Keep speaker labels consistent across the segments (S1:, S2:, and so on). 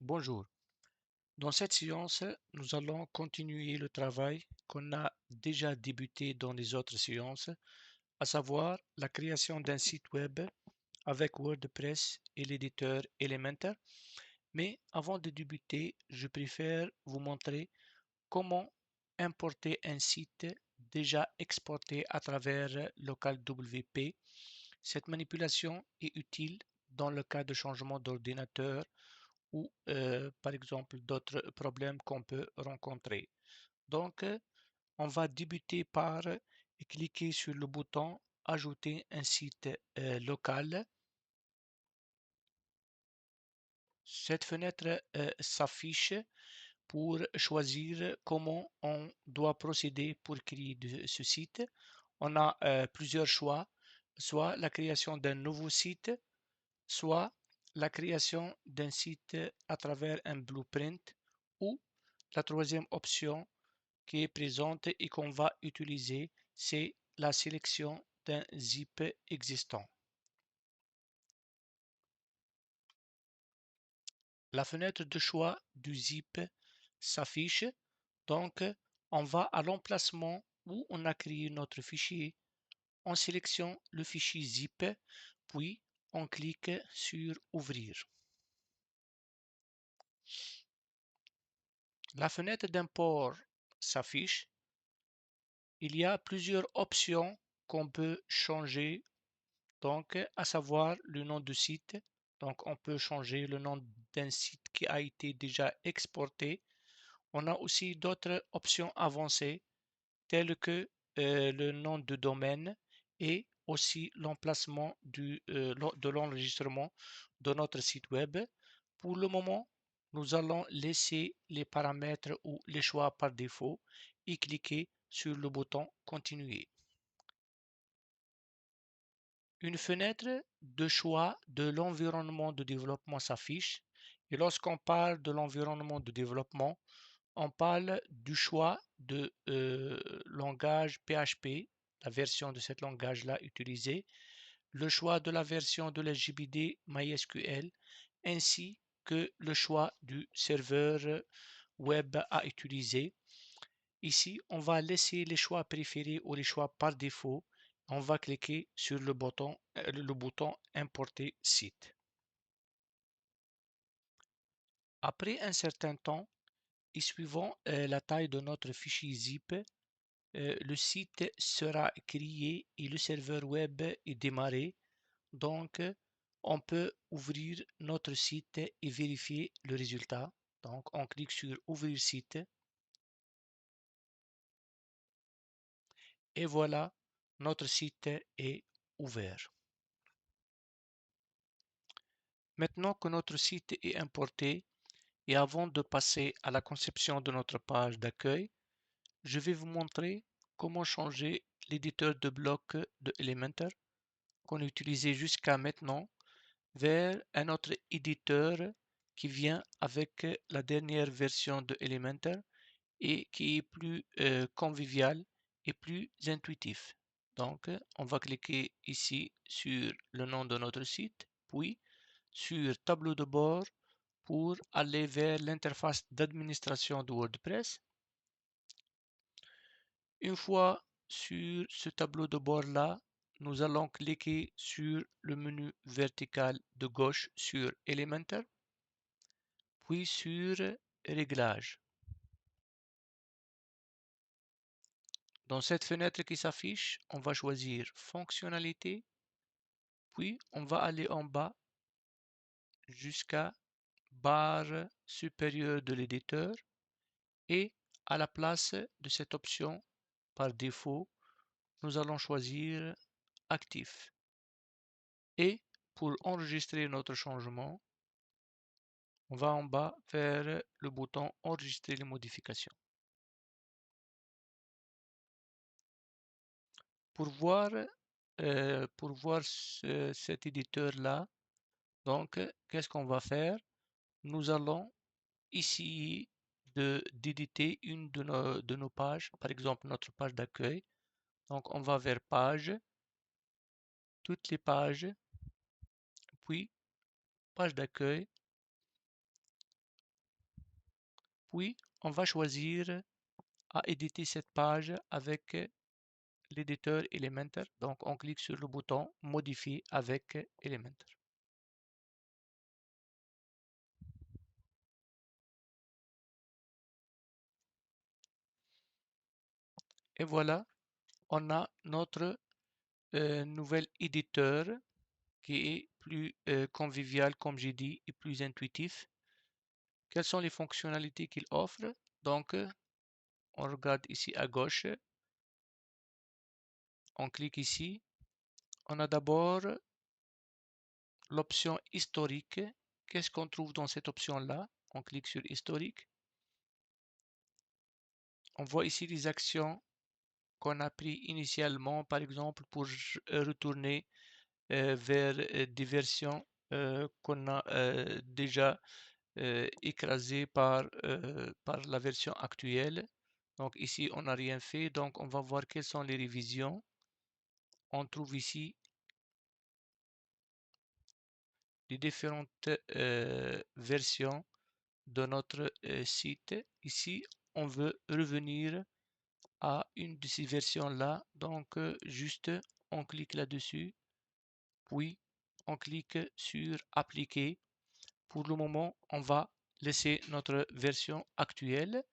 S1: Bonjour. Dans cette séance, nous allons continuer le travail qu'on a déjà débuté dans les autres séances, à savoir la création d'un site web avec WordPress et l'éditeur Elementor. Mais avant de débuter, je préfère vous montrer comment importer un site déjà exporté à travers LocalWP. Cette manipulation est utile dans le cas de changement d'ordinateur ou par exemple d'autres problèmes qu'on peut rencontrer. Donc, on va débuter par cliquer sur le bouton Ajouter un site local. Cette fenêtre s'affiche pour choisir comment on doit procéder pour créer ce site. On a plusieurs choix, soit la création d'un nouveau site, soit la création d'un site à travers un blueprint ou la troisième option qui est présente et qu'on va utiliser, c'est la sélection d'un zip existant. La fenêtre de choix du zip s'affiche, donc on va à l'emplacement où on a créé notre fichier, on sélectionne le fichier zip, puis on clique sur Ouvrir. La fenêtre d'import s'affiche. Il y a plusieurs options qu'on peut changer, donc à savoir le nom du site. Donc on peut changer le nom d'un site qui a été déjà exporté. On a aussi d'autres options avancées telles que le nom de domaine et aussi l'emplacement de l'enregistrement de notre site web. Pour le moment, nous allons laisser les paramètres ou les choix par défaut et cliquer sur le bouton Continuer. Une fenêtre de choix de l'environnement de développement s'affiche et lorsqu'on parle de l'environnement de développement, on parle du choix de langage PHP, la version de cet langage-là utilisée, le choix de la version de l'SGBD MySQL, ainsi que le choix du serveur web à utiliser. Ici, on va laisser les choix préférés ou les choix par défaut. On va cliquer sur le bouton Importer site. Après un certain temps, et suivant la taille de notre fichier zip, le site sera créé et le serveur web est démarré. Donc, on peut ouvrir notre site et vérifier le résultat. Donc, on clique sur Ouvrir site. Et voilà, notre site est ouvert. Maintenant que notre site est importé et avant de passer à la conception de notre page d'accueil, je vais vous montrer comment changer l'éditeur de blocs de Elementor qu'on utilisait jusqu'à maintenant vers un autre éditeur qui vient avec la dernière version de Elementor et qui est plus convivial et plus intuitif. Donc, on va cliquer ici sur le nom de notre site, puis sur Tableau de bord pour aller vers l'interface d'administration de WordPress. Une fois sur ce tableau de bord-là, nous allons cliquer sur le menu vertical de gauche sur Elementor, puis sur Réglages. Dans cette fenêtre qui s'affiche, on va choisir Fonctionnalités, puis on va aller en bas jusqu'à barre supérieure de l'éditeur et à la place de cette option, par défaut, nous allons choisir Actif. Et pour enregistrer notre changement, on va en bas vers le bouton Enregistrer les modifications. Pour voir cet éditeur-là, donc, qu'est-ce qu'on va faire? Nous allons essayer d'éditer une de nos pages, par exemple notre page d'accueil. Donc, on va vers Page, toutes les pages, puis Page d'accueil. Puis, on va choisir à éditer cette page avec l'éditeur Elementor. Donc, on clique sur le bouton Modifier avec Elementor. Et voilà, on a notre nouvel éditeur qui est plus convivial, comme j'ai dit, et plus intuitif. Quelles sont les fonctionnalités qu'il offre? Donc, on regarde ici à gauche, on clique ici. On a d'abord l'option historique. Qu'est-ce qu'on trouve dans cette option-là? On clique sur historique. On voit ici les actions qu'on a prises initialement, par exemple pour retourner vers des versions qu'on a déjà écrasées par la version actuelle. Donc ici, on n'a rien fait. Donc on va voir quelles sont les révisions. On trouve ici les différentes versions de notre site. Ici, on veut revenir à une de ces versions-là. Donc, juste, on clique là-dessus, puis on clique sur Appliquer. Pour le moment, on va laisser notre version actuelle.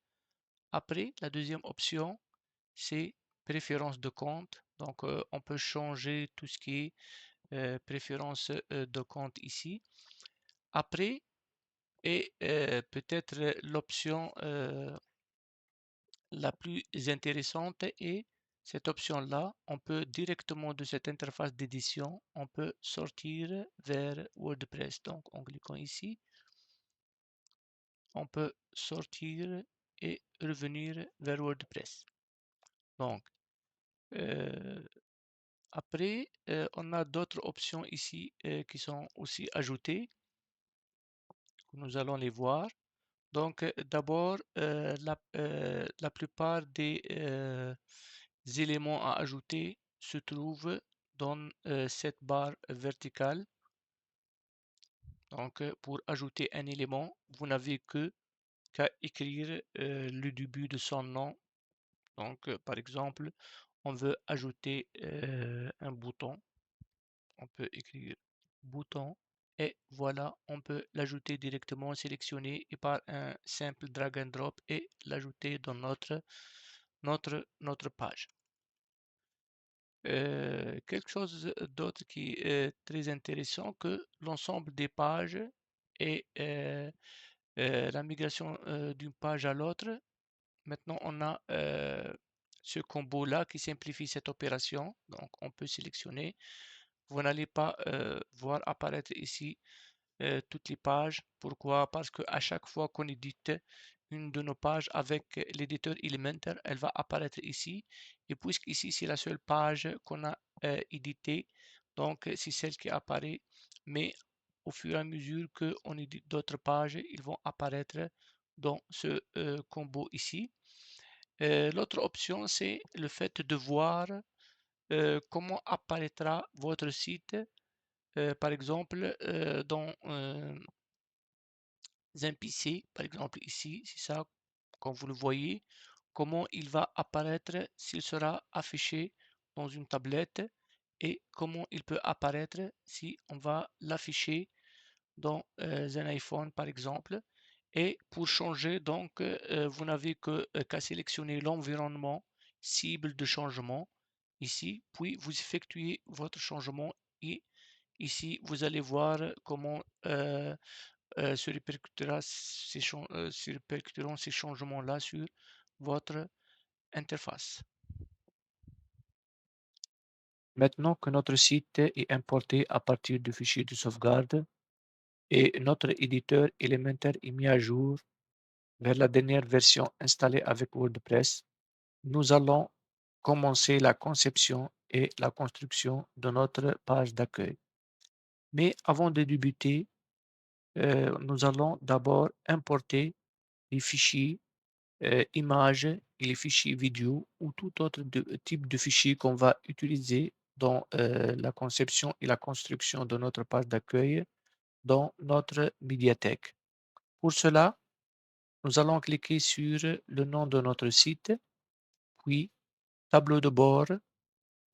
S1: Après, la deuxième option, c'est Préférences de compte. Donc, on peut changer tout ce qui est préférences de compte ici. Après, et peut-être l'option la plus intéressante est cette option-là. On peut directement de cette interface d'édition, on peut sortir vers WordPress. Donc, en cliquant ici, on peut sortir et revenir vers WordPress. Donc, euh, après, on a d'autres options ici qui sont aussi ajoutées. Nous allons les voir. Donc, d'abord, la plupart des éléments à ajouter se trouvent dans cette barre verticale. Donc, pour ajouter un élément, vous n'avez qu'à écrire le début de son nom. Donc, par exemple, on veut ajouter un bouton. On peut écrire bouton et voilà, on peut l'ajouter directement sélectionné et par un simple drag and drop et l'ajouter dans notre page. Quelque chose d'autre qui est très intéressant que l'ensemble des pages et la migration d'une page à l'autre. Maintenant, on a ce combo-là qui simplifie cette opération. Donc, on peut sélectionner. Vous n'allez pas voir apparaître ici toutes les pages. Pourquoi? Parce qu'à chaque fois qu'on édite une de nos pages avec l'éditeur Elementor, elle va apparaître ici. Et puisqu'ici, c'est la seule page qu'on a éditée, donc c'est celle qui apparaît. Mais au fur et à mesure qu'on édite d'autres pages, ils vont apparaître dans ce combo ici. L'autre option, c'est le fait de voir comment apparaîtra votre site, par exemple, dans un PC, par exemple ici, c'est ça, comme vous le voyez, comment il va apparaître s'il sera affiché dans une tablette et comment il peut apparaître si on va l'afficher dans un iPhone par exemple. Et pour changer, donc, vous n'avez qu'à sélectionner l'environnement cible de changement ici, puis vous effectuez votre changement et ici, vous allez voir comment se répercuteront ces changements-là sur votre interface. Maintenant que notre site est importé à partir du fichier de sauvegarde et notre éditeur Elementor est mis à jour vers la dernière version installée avec WordPress, nous allons commencer la conception et la construction de notre page d'accueil. Mais avant de débuter, nous allons d'abord importer les fichiers images et les fichiers vidéo ou tout autre type de fichier qu'on va utiliser dans la conception et la construction de notre page d'accueil dans notre médiathèque. Pour cela, nous allons cliquer sur le nom de notre site, puis tableau de bord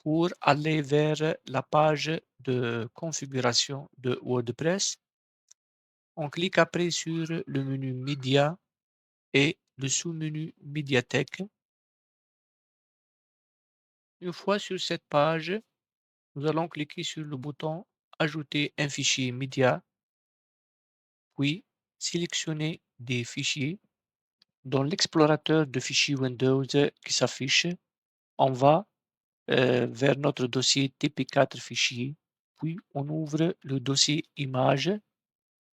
S1: pour aller vers la page de configuration de WordPress. On clique après sur le menu Média et le sous-menu Médiathèque. Une fois sur cette page, nous allons cliquer sur le bouton Ajouter un fichier média, puis sélectionner des fichiers. Dans l'explorateur de fichiers Windows qui s'affiche, on va vers notre dossier TP4 fichiers, puis on ouvre le dossier images,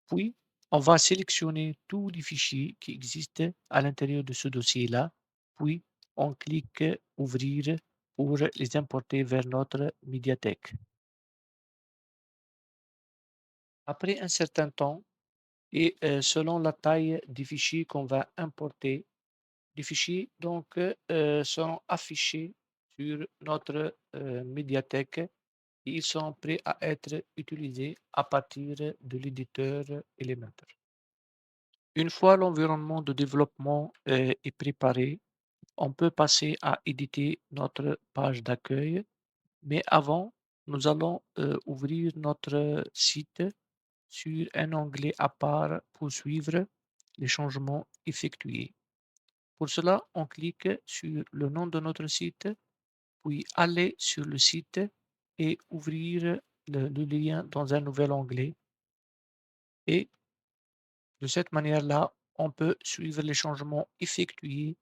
S1: puis on va sélectionner tous les fichiers qui existent à l'intérieur de ce dossier-là, puis on clique Ouvrir pour les importer vers notre médiathèque. Après un certain temps et selon la taille des fichiers qu'on va importer, les fichiers donc seront affichés sur notre médiathèque et ils sont prêts à être utilisés à partir de l'éditeur Elementor. Une fois l'environnement de développement est préparé, on peut passer à éditer notre page d'accueil, mais avant, nous allons ouvrir notre site sur un onglet à part pour suivre les changements effectués. Pour cela, on clique sur le nom de notre site, puis aller sur le site et ouvrir le lien dans un nouvel onglet. Et de cette manière-là, on peut suivre les changements effectués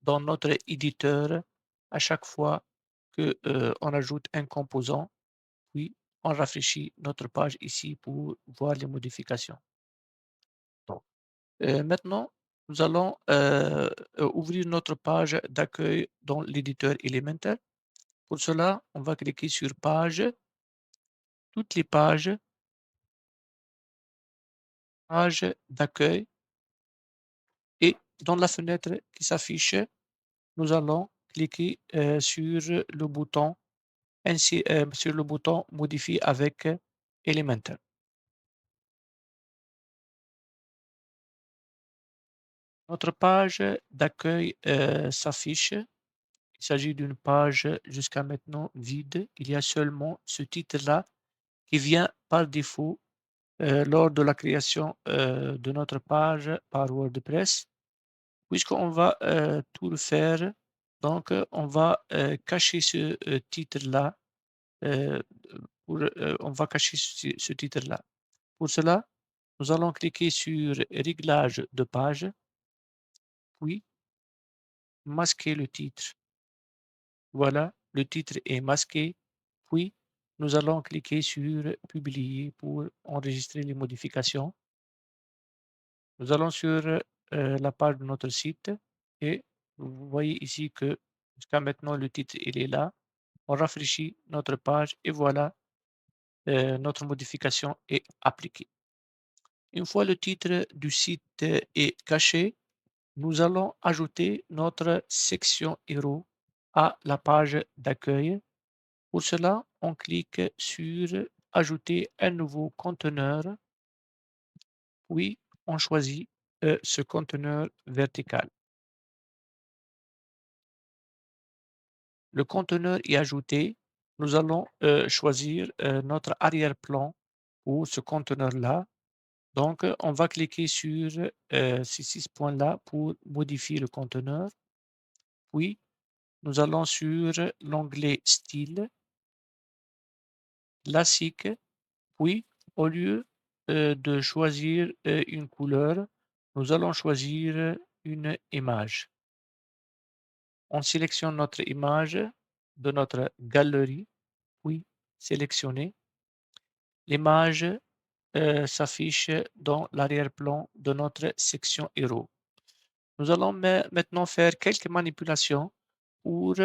S1: dans notre éditeur à chaque fois que, on ajoute un composant, puis on rafraîchit notre page ici pour voir les modifications. Donc, maintenant, nous allons ouvrir notre page d'accueil dans l'éditeur Elementor. Pour cela, on va cliquer sur Page, toutes les pages, page d'accueil et dans la fenêtre qui s'affiche, nous allons cliquer sur le bouton ainsi sur le bouton Modifier avec Elementor. Notre page d'accueil s'affiche. Il s'agit d'une page jusqu'à maintenant vide. Il y a seulement ce titre-là qui vient par défaut lors de la création de notre page par WordPress. Puisqu'on va tout refaire, donc on va cacher ce titre-là. euh, on va cacher ce titre-là. Pour cela, nous allons cliquer sur Réglages de page, puis masquer le titre. Voilà, le titre est masqué. Puis, nous allons cliquer sur Publier pour enregistrer les modifications. Nous allons sur la page de notre site et vous voyez ici que jusqu'à maintenant le titre il est là. On rafraîchit notre page et voilà, notre modification est appliquée. Une fois le titre du site est caché, nous allons ajouter notre section héros à la page d'accueil. Pour cela, on clique sur Ajouter un nouveau conteneur, puis on choisit ce conteneur vertical. Le conteneur est ajouté. Nous allons choisir notre arrière-plan pour ce conteneur-là. Donc, on va cliquer sur ces 6 points-là pour modifier le conteneur. Puis, nous allons sur l'onglet Style, classique. Puis, au lieu de choisir une couleur, nous allons choisir une image. On sélectionne notre image de notre galerie, puis sélectionner. L'image s'affiche dans l'arrière-plan de notre section héros. Nous allons maintenant faire quelques manipulations pour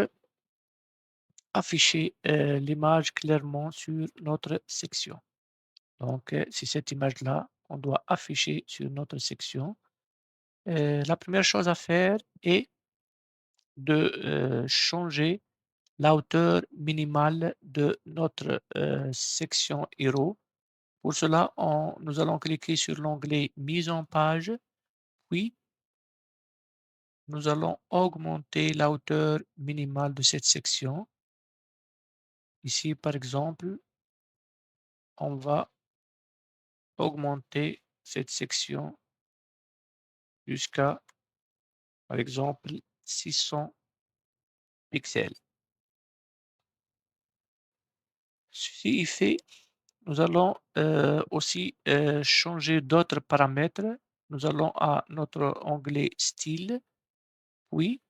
S1: afficher l'image clairement sur notre section. Donc, c'est cette image-là qu'on doit afficher sur notre section. La première chose à faire est de changer la hauteur minimale de notre section héros. Pour cela, nous allons cliquer sur l'onglet Mise en page, puis nous allons augmenter la hauteur minimale de cette section. Ici, par exemple, on va augmenter cette section jusqu'à, par exemple, 600 pixels. Ceci est fait, nous allons aussi changer d'autres paramètres. Nous allons à notre onglet Style, puis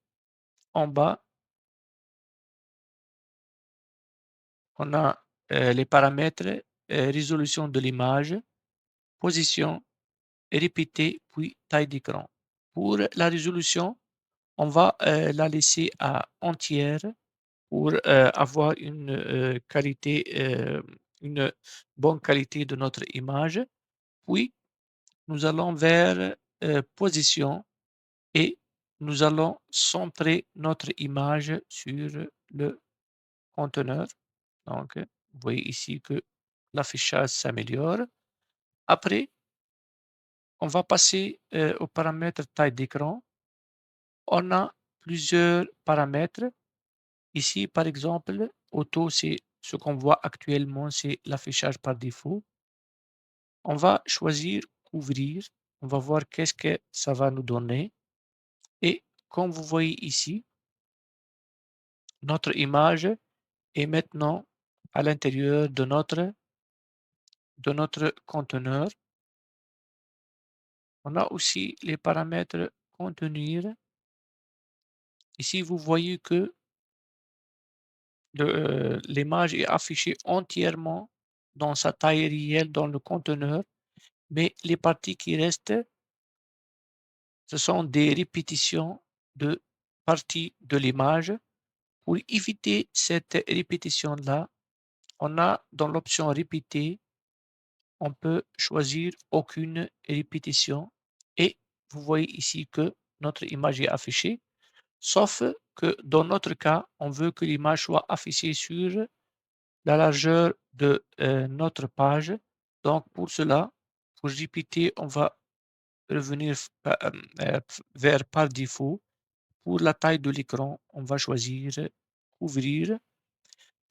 S1: en bas, on a les paramètres résolution de l'image, position, répéter, puis taille d'écran. Pour la résolution, on va la laisser à entière pour avoir une bonne qualité de notre image. Puis, nous allons vers position et nous allons centrer notre image sur le conteneur. Donc, vous voyez ici que l'affichage s'améliore. Après, on va passer au paramètre taille d'écran. On a plusieurs paramètres. Ici, par exemple, auto, c'est ce qu'on voit actuellement, c'est l'affichage par défaut. On va choisir ouvrir. On va voir qu'est-ce que ça va nous donner. Et comme vous voyez ici, notre image est maintenant à l'intérieur de notre conteneur. On a aussi les paramètres contenir. Ici, vous voyez que l'image est affichée entièrement dans sa taille réelle dans le conteneur, mais les parties qui restent, ce sont des répétitions de parties de l'image. Pour éviter cette répétition-là, on a dans l'option répéter, on peut choisir aucune répétition et vous voyez ici que notre image est affichée, sauf que dans notre cas, on veut que l'image soit affichée sur la largeur de notre page. Donc pour cela, pour répéter, on va revenir vers par défaut. Pour la taille de l'écran, on va choisir ouvrir.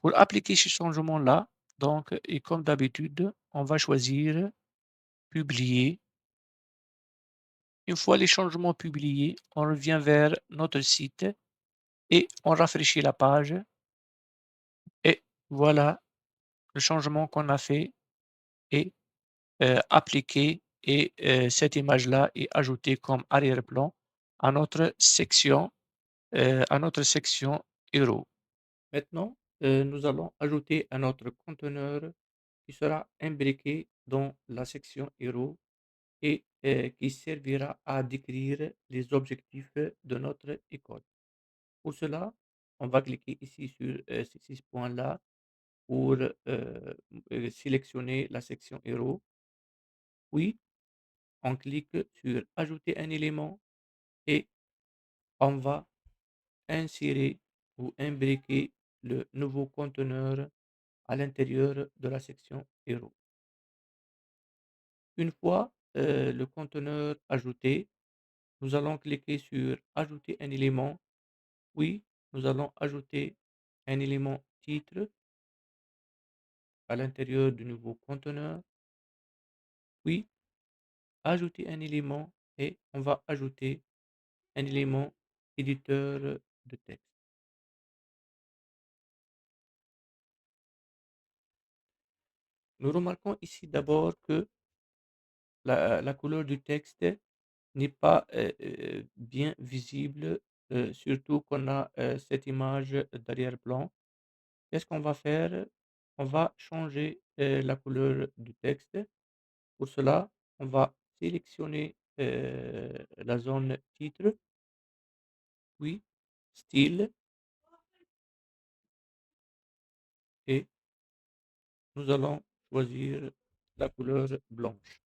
S1: Pour appliquer ce changement-là, donc, et comme d'habitude, on va choisir publier. Une fois les changements publiés, on revient vers notre site et on rafraîchit la page. Et voilà, le changement qu'on a fait est appliqué et cette image-là est ajoutée comme arrière-plan à notre section héros. Maintenant, nous allons ajouter un autre conteneur qui sera imbriqué dans la section héros et qui servira à décrire les objectifs de notre école. Pour cela, on va cliquer ici sur ces 6 points-là pour sélectionner la section héros. Puis, on clique sur ajouter un élément et on va insérer ou imbriquer le nouveau conteneur à l'intérieur de la section héros. Une fois le conteneur ajouté, nous allons cliquer sur ajouter un élément, puis nous allons ajouter un élément titre à l'intérieur du nouveau conteneur, puis ajouter un élément et on va ajouter un élément éditeur de texte. Nous remarquons ici d'abord que la couleur du texte n'est pas bien visible, surtout qu'on a cette image d'arrière-plan. Qu'est-ce qu'on va faire? On va changer la couleur du texte. Pour cela, on va sélectionner la zone titre, puis style, et nous allons choisir la couleur blanche.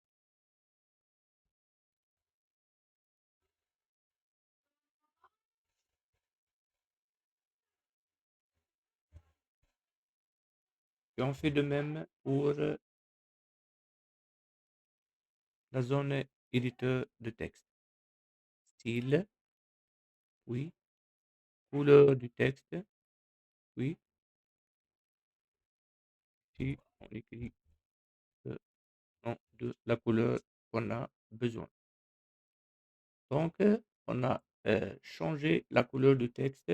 S1: Et on fait de même pour la zone éditeur de texte. Style, oui, couleur du texte, oui, si on écrit le nom de la couleur qu'on a besoin. Donc, on a changé la couleur du texte.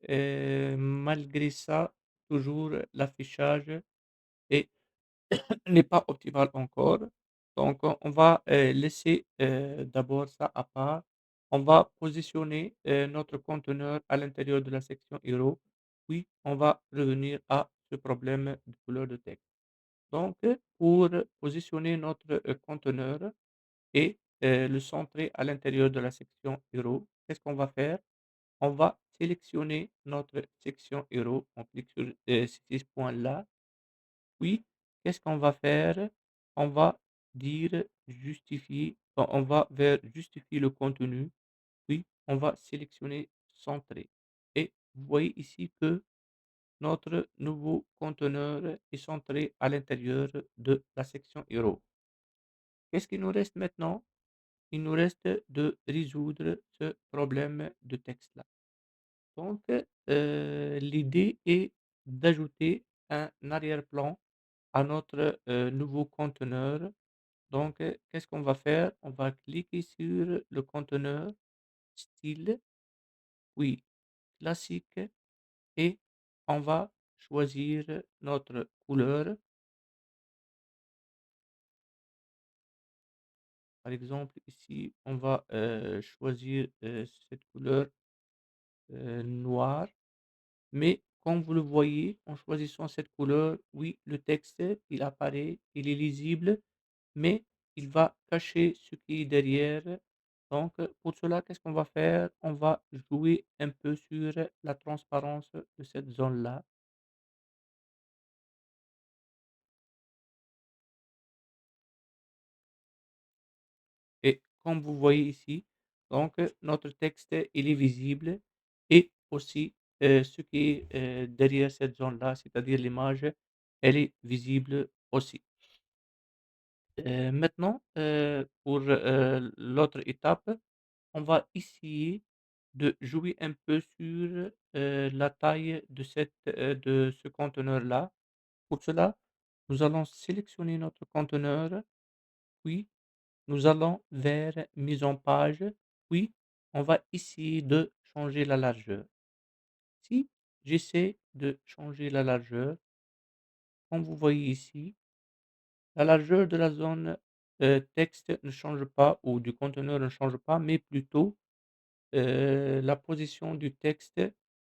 S1: Malgré ça, toujours l'affichage est n'est pas optimal encore. Donc, on va laisser d'abord ça à part. On va positionner notre conteneur à l'intérieur de la section héros. Puis, on va revenir à ce problème de couleur de texte. Donc, pour positionner notre conteneur et le centrer à l'intérieur de la section héros, qu'est-ce qu'on va faire? On va sélectionner notre section héros. On clique sur ces points-là. Puis, qu'est-ce qu'on va faire? On va dire justifier, on va vers justifier le contenu, puis on va sélectionner centrer. Et vous voyez ici que notre nouveau conteneur est centré à l'intérieur de la section héros. Qu'est-ce qu'il nous reste maintenant? Il nous reste de résoudre ce problème de texte-là. Donc, l'idée est d'ajouter un arrière-plan à notre nouveau conteneur. Donc, qu'est-ce qu'on va faire? On va cliquer sur le conteneur, style, puis classique, et on va choisir notre couleur. Par exemple, ici, on va choisir cette couleur noire. Mais comme vous le voyez, en choisissant cette couleur, oui, le texte, il apparaît, il est lisible, mais il va cacher ce qui est derrière. Donc, pour cela, qu'est-ce qu'on va faire? On va jouer un peu sur la transparence de cette zone-là. Et comme vous voyez ici, donc, notre texte, il est visible et aussi ce qui est derrière cette zone-là, c'est-à-dire l'image, elle est visible aussi. Maintenant, pour l'autre étape, on va essayer de jouer un peu sur la taille de ce conteneur-là. Pour cela, nous allons sélectionner notre conteneur, puis nous allons vers mise en page, puis on va essayer de changer la largeur. Si j'essaie de changer la largeur, comme vous voyez ici, la largeur de la zone texte ne change pas ou du conteneur ne change pas, mais plutôt la position du texte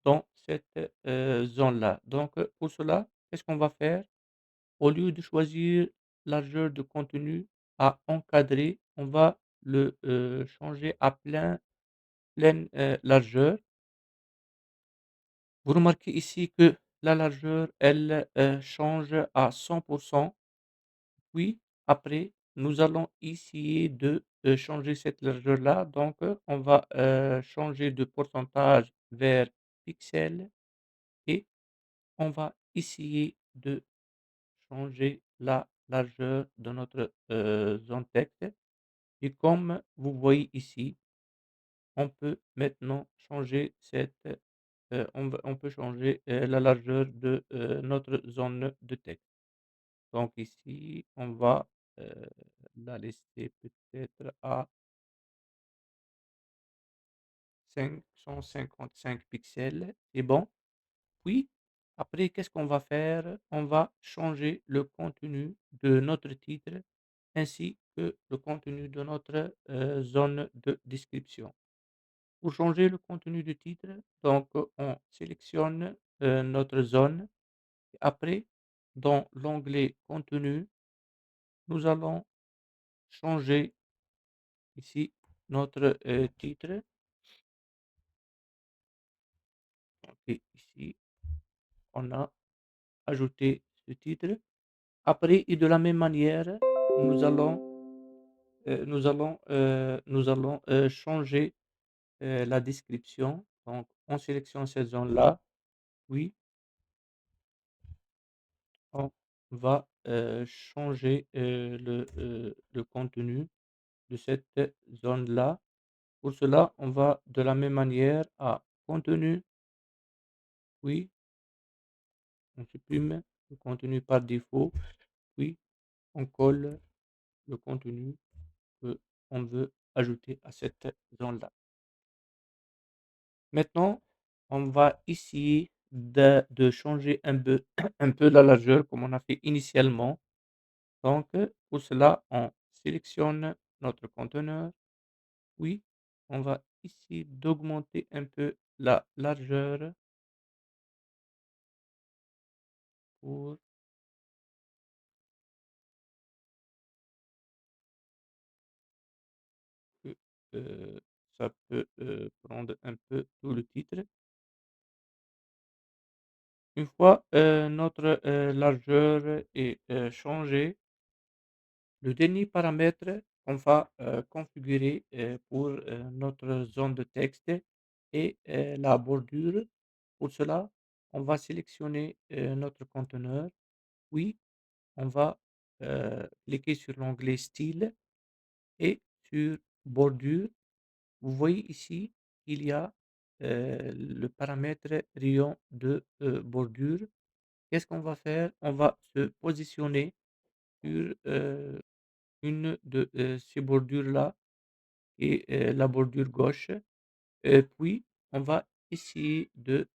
S1: dans cette zone-là. Donc, pour cela, qu'est-ce qu'on va faire? Au lieu de choisir largeur de contenu à encadrer, on va le changer à pleine largeur. Vous remarquez ici que la largeur, elle change à 100%. Puis après, nous allons essayer de changer cette largeur-là. Donc, on va changer de pourcentage vers pixels et on va essayer de changer la largeur de notre zone texte. Et comme vous voyez ici, on peut maintenant changer on peut changer la largeur de notre zone de texte. Donc ici, on va la laisser peut-être à 555 pixels. C'est bon. Puis, après, qu'est-ce qu'on va faire? On va changer le contenu de notre titre ainsi que le contenu de notre zone de description. Pour changer le contenu du titre, donc on sélectionne notre zone. Et après, dans l'onglet contenu, nous allons changer ici notre titre. Et ici, on a ajouté ce titre. Après, et de la même manière, nous allons, nous allons changer la description. Donc, on sélectionne cette zone-là. Puis, on va changer le contenu de cette zone-là.
S2: Pour cela, on va de la même manière à contenu, puis on supprime le contenu par défaut, puis on colle le contenu que on veut ajouter à cette zone-là. Maintenant, on va essayer de changer un peu, un peu la largeur comme on a fait initialement. Donc, pour cela, on sélectionne notre conteneur. Oui, on va essayer d'augmenter un peu la largeur pour que ça peut prendre un peu tout le titre. Une fois notre largeur est changée, le dernier paramètre qu'on va configurer pour notre zone de texte est la bordure. Pour cela, on va sélectionner notre conteneur. Oui, on va cliquer sur l'onglet Style et sur Bordure. Vous voyez ici, il y a le paramètre rayon de bordure. Qu'est-ce qu'on va faire? On va se positionner sur une de ces bordures-là et la bordure gauche. Puis, on va essayer de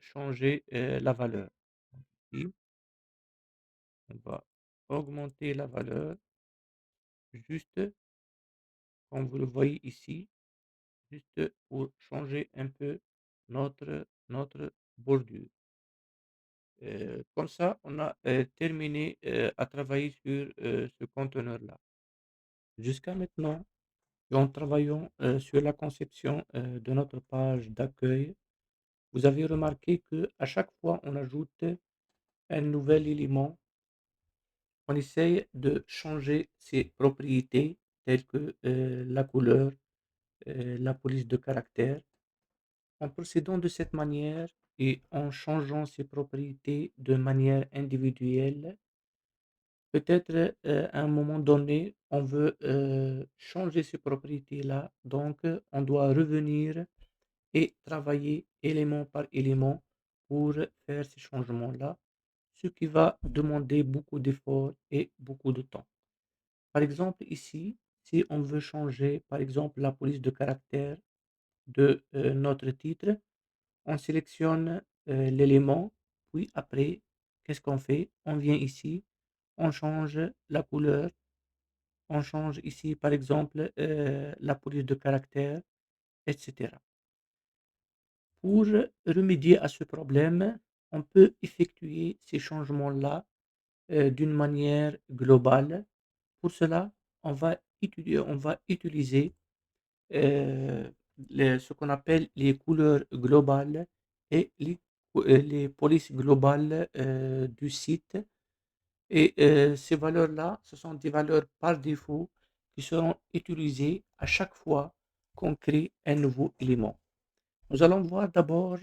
S2: changer la valeur. Ici, on va augmenter la valeur juste comme vous le voyez ici, juste pour changer un peu notre bordure. Comme ça, on a terminé à travailler sur ce conteneur-là. Jusqu'à maintenant, en travaillant sur la conception de notre page d'accueil, vous avez remarqué que à chaque fois on ajoute un nouvel élément, on essaye de changer ses propriétés telles que la couleur, la police de caractère. En procédant de cette manière et en changeant ses propriétés de manière individuelle, peut-être à un moment donné, on veut changer ces propriétés-là, donc on doit revenir et travailler élément par élément pour faire ces changements-là, ce qui va demander beaucoup d'efforts et beaucoup de temps. Par exemple, ici, si on veut changer, par exemple, la police de caractère de notre titre, on sélectionne l'élément, puis après, qu'est-ce qu'on fait? On vient ici, on change la couleur, on change ici, par exemple, la police de caractère, etc. Pour remédier à ce problème, on peut effectuer ces changements-là d'une manière globale. Pour cela, on va utiliser ce qu'on appelle les couleurs globales et les polices globales du site. Et ces valeurs-là, ce sont des valeurs par défaut qui seront utilisées à chaque fois qu'on crée un nouveau élément. Nous allons voir d'abord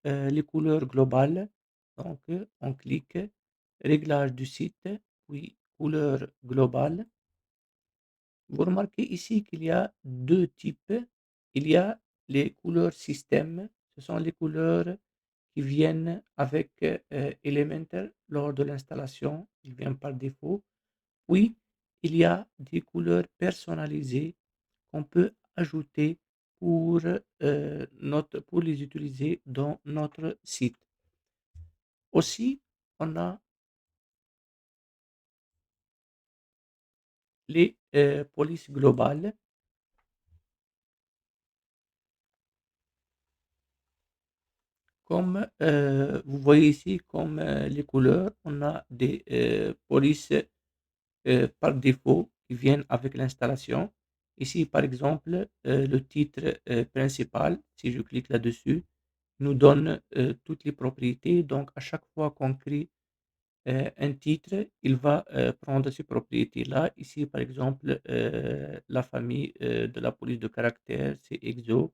S2: les couleurs globales. Donc, on clique Réglage du site, puis couleur globale. Vous remarquez ici qu'il y a deux types. Il y a les couleurs système. Ce sont les couleurs qui viennent avec Elementor lors de l'installation. Ils viennent par défaut. Puis, il y a des couleurs personnalisées qu'on peut ajouter pour, pour les utiliser dans notre site. Aussi, on a les polices globales. Comme vous voyez ici, comme les couleurs, on a des polices par défaut qui viennent avec l'installation. Ici, par exemple, le titre principal, si je clique là-dessus, nous donne toutes les propriétés. Donc, à chaque fois qu'on crée un titre, il va prendre ces propriétés-là. Ici, par exemple, la famille de la police de caractère, c'est EXO.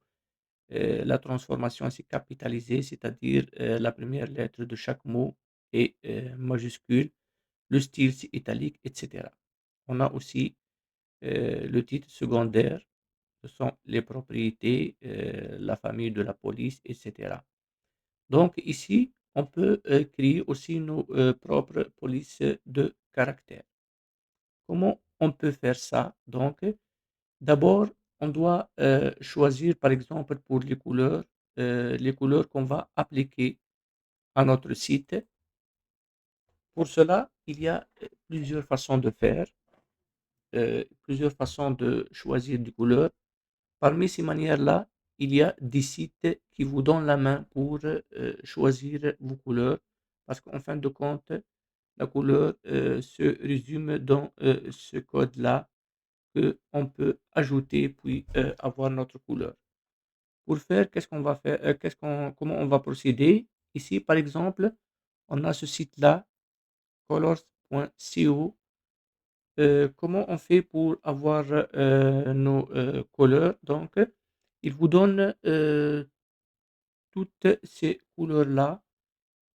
S2: La transformation, c'est capitalisé, c'est-à-dire la première lettre de chaque mot est majuscule. Le style, c'est italique, etc. On a aussi le titre secondaire. ce sont les propriétés, la famille de la police, etc. Donc ici, on peut créer aussi nos propres polices de caractère. Comment on peut faire ça? Donc, d'abord, on doit choisir, par exemple, pour les couleurs qu'on va appliquer à notre site. Pour cela, il y a plusieurs façons de faire, plusieurs façons de choisir des couleurs. Parmi ces manières-là, il y a des sites qui vous donnent la main pour choisir vos couleurs, parce qu'en fin de compte, la couleur se résume dans ce code-là qu'on peut ajouter puis avoir notre couleur. Pour faire, qu'est-ce qu'on va faire, comment on va procéder? Ici, par exemple, on a ce site-là, colors.co. Comment on fait pour avoir nos couleurs? Donc, il vous donne toutes ces couleurs-là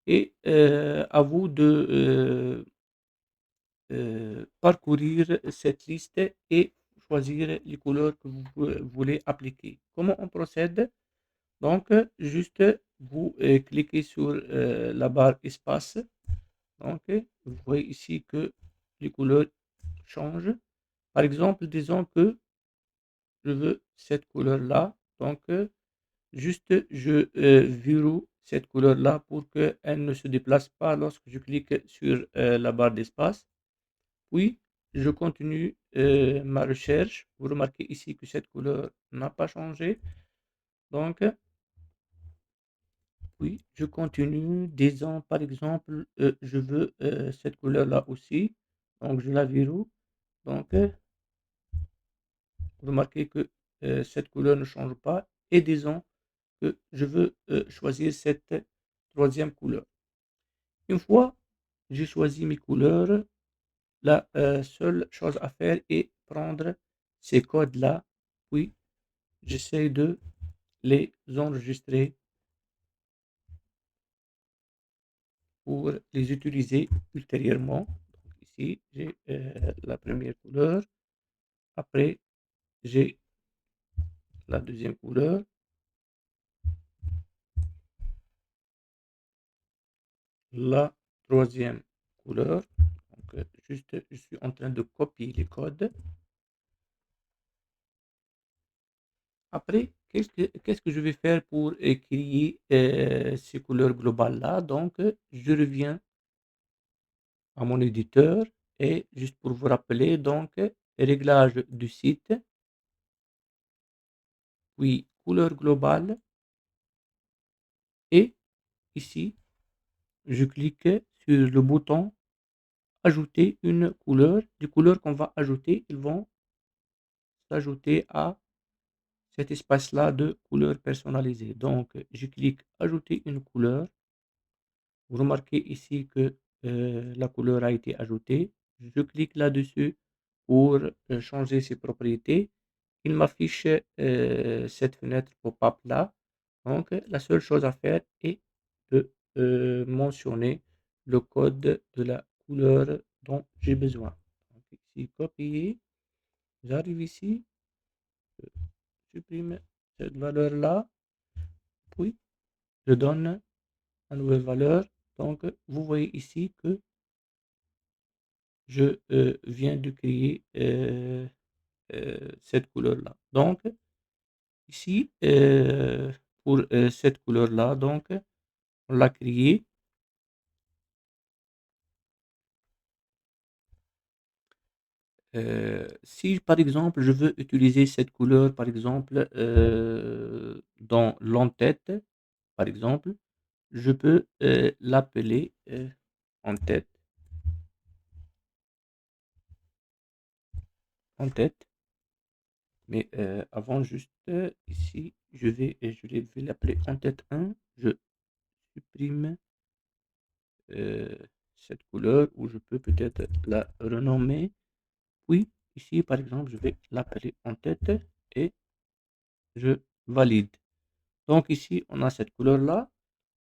S2: et à vous de parcourir cette liste et choisir les couleurs que vous voulez appliquer. Comment on procède? Donc, juste vous cliquez sur la barre espace. Donc, vous voyez ici que les couleurs changent. Par exemple, disons que je veux cette couleur-là. Donc, juste je verrouille cette couleur-là pour qu'elle ne se déplace pas lorsque je clique sur la barre d'espace. Puis, je continue ma recherche. Vous remarquez ici que cette couleur n'a pas changé. Donc, puis, je continue. Disons, par exemple, je veux cette couleur-là aussi. Donc, je la verrouille. Donc, remarquez que cette couleur ne change pas. Et disons que je veux choisir cette troisième couleur. Une fois j'ai choisi mes couleurs, la seule chose à faire est prendre ces codes-là, puis j'essaie de les enregistrer pour les utiliser ultérieurement. Donc ici, j'ai la première couleur. Après, j'ai la deuxième couleur, la troisième couleur. Donc, juste, je suis en train de copier les codes. Après, qu'est-ce que je vais faire pour créer ces couleurs globales-là? Donc, je reviens à mon éditeur et juste pour vous rappeler, donc, réglage du site, puis couleur globale et ici, je clique sur le bouton ajouter une couleur. Les couleurs qu'on va ajouter, ils vont s'ajouter à cet espace-là de couleurs personnalisées. Donc, je clique ajouter une couleur. Vous remarquez ici que la couleur a été ajoutée. Je clique là-dessus pour changer ses propriétés. Il m'affiche cette fenêtre pop-up là. Donc, la seule chose à faire est de mentionner le code de la couleur dont j'ai besoin. Donc, ici, copier. J'arrive ici, je supprime cette valeur-là, puis je donne la nouvelle valeur. Donc, vous voyez ici que je viens de créer cette couleur-là. Donc, ici, pour cette couleur-là, donc, on l'a créée. Si, par exemple, je veux utiliser cette couleur, par exemple, dans l'entête, par exemple, je peux l'appeler en tête, en tête. Mais avant, juste ici, je vais l'appeler en tête 1. Je supprime euh, cette couleur ou je peux peut-être la renommer. Puis ici, par exemple, je vais l'appeler en tête et je valide. Donc ici, on a cette couleur-là.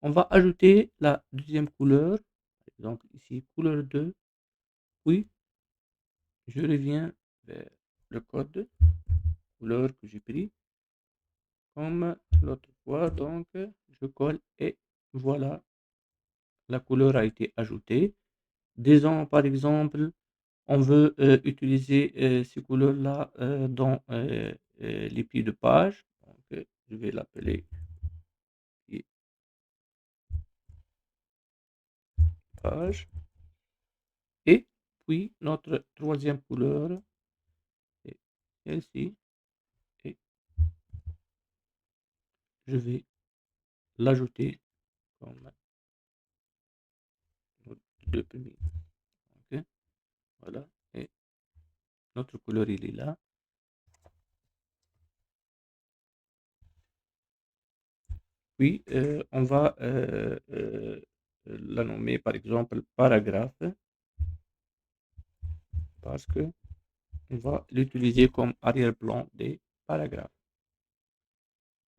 S2: On va ajouter la deuxième couleur. Par exemple, ici, couleur 2. Puis, je reviens vers le code. couleur que j'ai pris, comme l'autre fois. Donc, je colle et voilà, la couleur a été ajoutée. Disons, par exemple, on veut utiliser ces couleurs-là dans les pieds de page. Donc, je vais l'appeler pied page. Et puis, notre troisième couleur, c'est celle-ci. Et je vais l'ajouter comme deux premiers. Ok, voilà. Et notre couleur, il est là. Puis, on va la nommer, par exemple, paragraphe, parce que on va l'utiliser comme arrière-plan des paragraphes.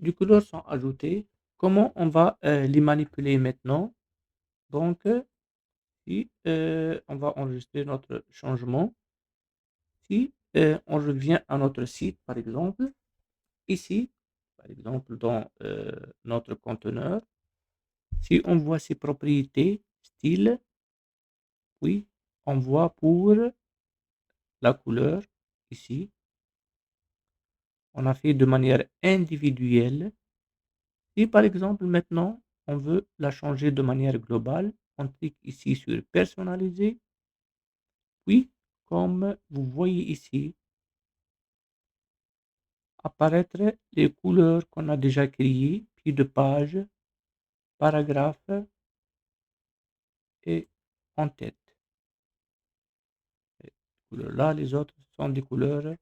S2: Les couleurs sont ajoutées. Comment on va les manipuler maintenant? Donc, si on va enregistrer notre changement, si on revient à notre site, par exemple, ici, par exemple, dans notre conteneur, si on voit ses propriétés, style, oui, on voit pour la couleur, ici, on a fait de manière individuelle. Si par exemple maintenant, on veut la changer de manière globale, on clique ici sur personnaliser, puis comme vous voyez ici, apparaître les couleurs qu'on a déjà créées, puis de page, paragraphe et en tête. Ces couleurs-là, les autres sont des couleurs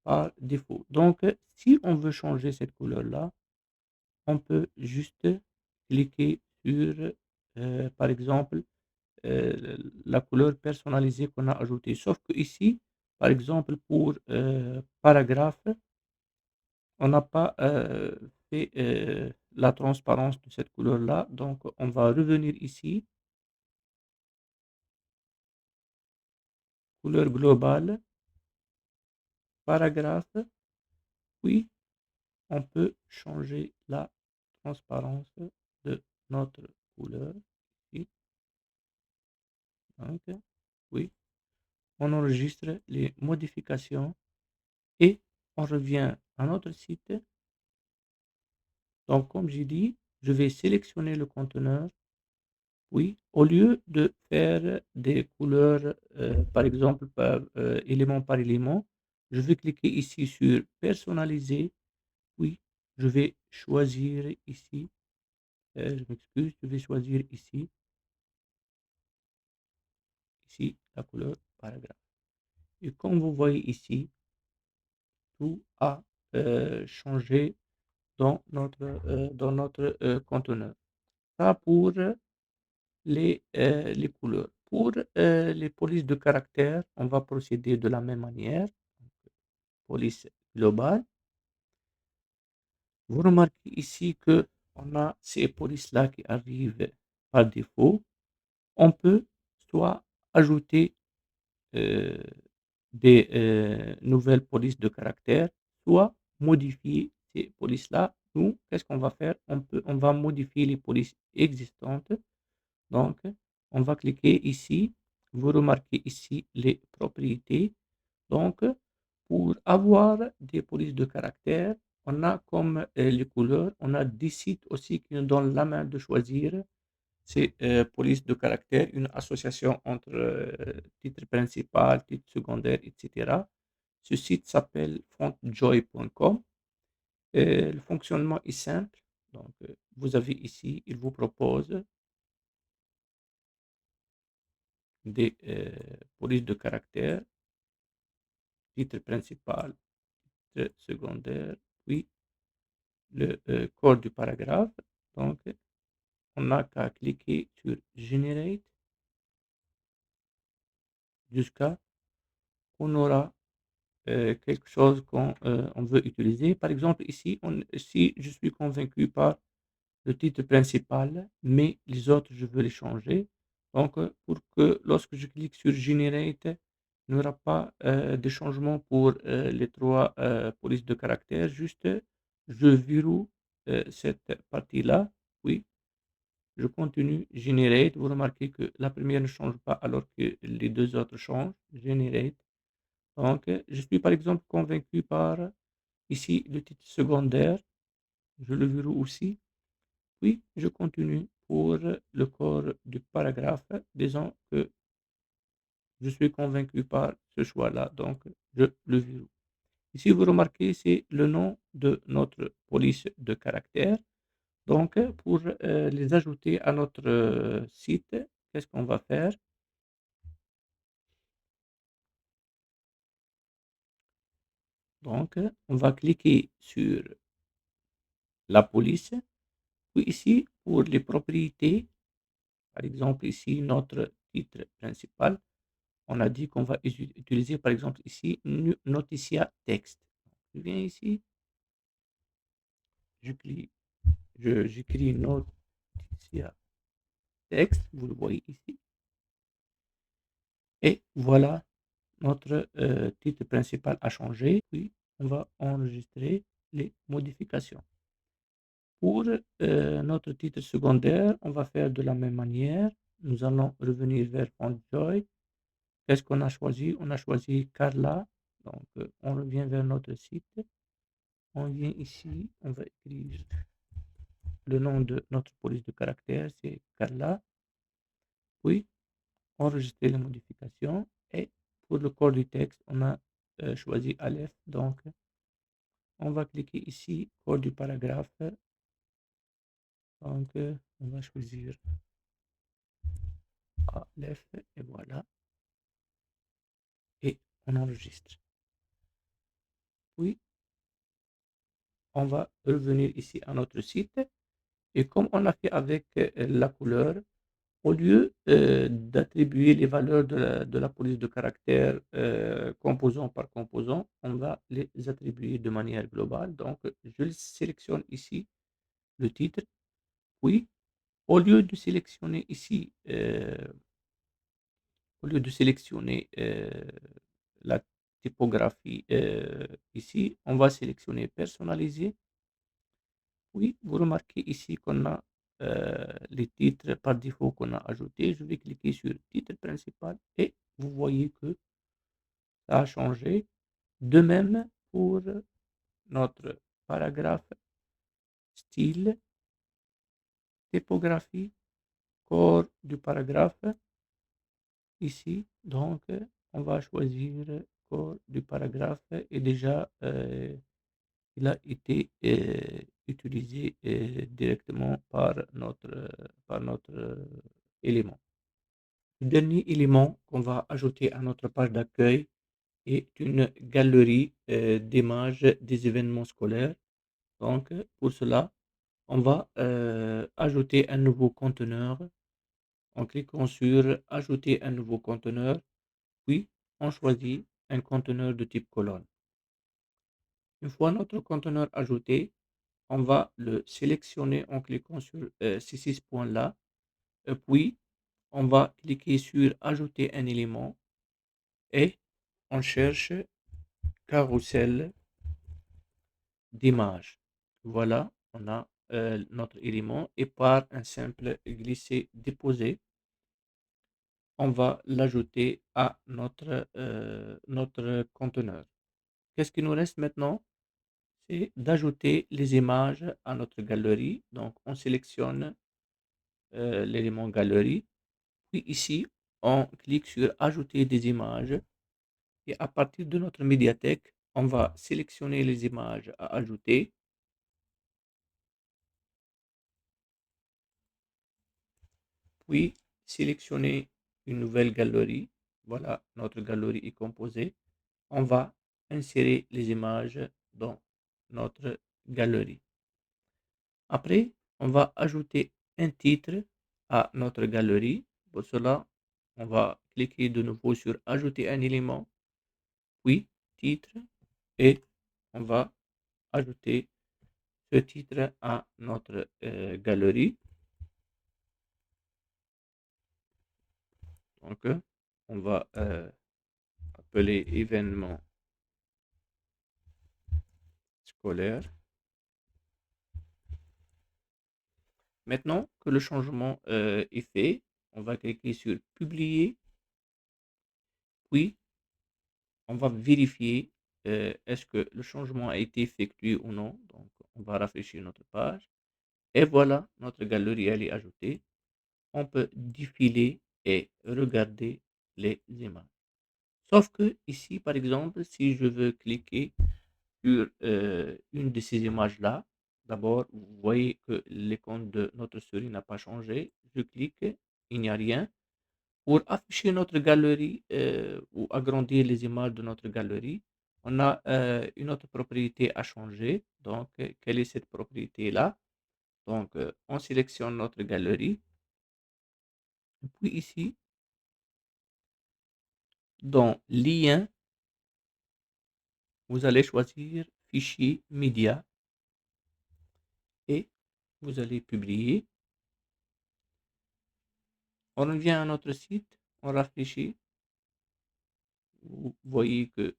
S2: par défaut. Donc, si on veut changer cette couleur-là, on peut juste cliquer sur, par exemple, la couleur personnalisée qu'on a ajoutée. Sauf que ici, par exemple, pour paragraphe, on n'a pas fait la transparence de cette couleur-là. Donc, on va revenir ici, couleur globale, paragraphe, puis on peut changer la transparence de notre couleur ici. Donc, oui, on enregistre les modifications et on revient à notre site. Donc, comme j'ai dit, je vais sélectionner le conteneur. Oui, au lieu de faire des couleurs, par exemple, élément par élément, je vais cliquer ici sur personnaliser. Oui, je vais choisir ici, je m'excuse, je vais choisir ici, la couleur paragraphe. Et comme vous voyez ici, tout a changé dans notre conteneur. Ça pour les couleurs. Pour les polices de caractère, on va procéder de la même manière. Police globale. Vous remarquez ici que on a ces polices-là qui arrivent par défaut. On peut soit ajouter euh, des nouvelles polices de caractère, soit modifier ces polices-là. Nous, qu'est-ce qu'on va faire? On va modifier les polices existantes. Donc, on va cliquer ici. Vous remarquez ici les propriétés. Donc, pour avoir des polices de caractère, on a comme les couleurs, on a des sites aussi qui nous donnent la main de choisir ces polices de caractère, une association entre titre principal, titre secondaire, etc. Ce site s'appelle fontjoy.com. Le fonctionnement est simple. Donc, vous avez ici, il vous propose des polices de caractère, titre principal, titre secondaire, puis le corps du paragraphe. Donc, on n'a qu'à cliquer sur Generate jusqu'à qu'on aura quelque chose qu'on on veut utiliser. Par exemple, ici, si je suis convaincu par le titre principal, mais les autres, je veux les changer. Donc, pour que lorsque je clique sur Generate, Il n'y aura pas de changement pour les trois polices de caractère. Juste, je verrouille cette partie-là. Oui, je continue. Generate. Vous remarquez que la première ne change pas alors que les deux autres changent. Generate. Donc, je suis par exemple convaincu par ici le titre secondaire. Je le verrouille aussi. Puis, je continue pour le corps du paragraphe. Disons que je suis convaincu par ce choix-là, donc je le verrouille. Ici, vous remarquez, c'est le nom de notre police de caractère. Donc, pour les ajouter à notre site, qu'est-ce qu'on va faire? Donc, on va cliquer sur la police. Puis ici, pour les propriétés, par exemple, ici, notre titre principal, on a dit qu'on va utiliser, par exemple, ici, Noticia Texte. Je viens ici, je clique, j'écris Noticia Texte, vous le voyez ici. Et voilà, notre titre principal a changé. Puis, on va enregistrer les modifications. Pour notre titre secondaire, on va faire de la même manière. Nous allons revenir vers FontJoy. Qu'est-ce qu'on a choisi? On a choisi Carla. Donc, on revient vers notre site. On vient ici, on va écrire le nom de notre police de caractère, c'est Carla. Puis, enregistrer les modifications. Et pour le corps du texte, on a choisi Aleph. Donc, on va cliquer ici, corps du paragraphe. Donc, on va choisir Aleph et voilà. Et on enregistre. Puis, on va revenir ici à notre site. Et comme on a fait avec la couleur, au lieu d'attribuer les valeurs de la police de caractère composant par composant, on va les attribuer de manière globale. Donc, je sélectionne ici le titre. Puis, au lieu de sélectionner ici, au lieu de sélectionner la typographie ici, on va sélectionner personnaliser. Oui, vous remarquez ici qu'on a les titres par défaut qu'on a ajoutés. Je vais cliquer sur titre principal et vous voyez que ça a changé. De même pour notre paragraphe, style, typographie, corps du paragraphe. Ici, donc, on va choisir corps du paragraphe et déjà, il a été utilisé directement par notre élément. Le dernier élément qu'on va ajouter à notre page d'accueil est une galerie d'images des événements scolaires. Donc, pour cela, on va ajouter un nouveau conteneur en cliquant sur Ajouter un nouveau conteneur, puis on choisit un conteneur de type colonne. Une fois notre conteneur ajouté, on va le sélectionner en cliquant sur ces 6 points-là, puis on va cliquer sur Ajouter un élément et on cherche carrousel d'image. Voilà, on a notre élément et par un simple glisser-déposer, on va l'ajouter à notre conteneur. Qu'est-ce qui nous reste maintenant? C'est d'ajouter les images à notre galerie. Donc, on sélectionne l'élément galerie. Puis ici, on clique sur Ajouter des images. Et à partir de notre médiathèque, on va sélectionner les images à ajouter. Puis, sélectionner une nouvelle galerie. Voilà, notre galerie est composée. On va insérer les images dans notre galerie. Après, on va ajouter un titre à notre galerie. Pour cela, on va cliquer de nouveau sur Ajouter un élément, puis Titre, et on va ajouter ce titre à notre galerie. Donc, on va appelé événement scolaire. Maintenant que le changement est fait, on va cliquer sur publier, puis on va vérifier est-ce que le changement a été effectué ou non. Donc, on va rafraîchir notre page. Et voilà, notre galerie elle est ajoutée. On peut défiler et regarder les images. Sauf que ici, par exemple, si je veux cliquer sur une de ces images-là, d'abord, vous voyez que l'icône de notre souris n'a pas changé. Je clique, il n'y a rien. Pour afficher notre galerie ou agrandir les images de notre galerie, on a une autre propriété à changer. Donc, quelle est cette propriété-là? Donc, on sélectionne notre galerie. Et puis ici, dans lien, vous allez choisir fichier média et vous allez publier. On revient à notre site, on rafraîchit. Vous voyez que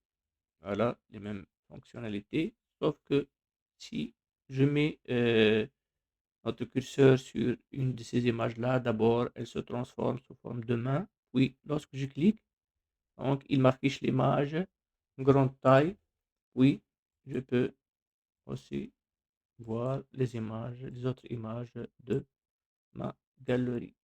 S2: voilà les mêmes fonctionnalités, sauf que si je mets notre curseur sur une de ces images-là, d'abord, elle se transforme sous forme de main. Puis, lorsque je clique, donc, il m'affiche l'image, grande taille. Puis, je peux aussi voir les images, les autres images de ma galerie.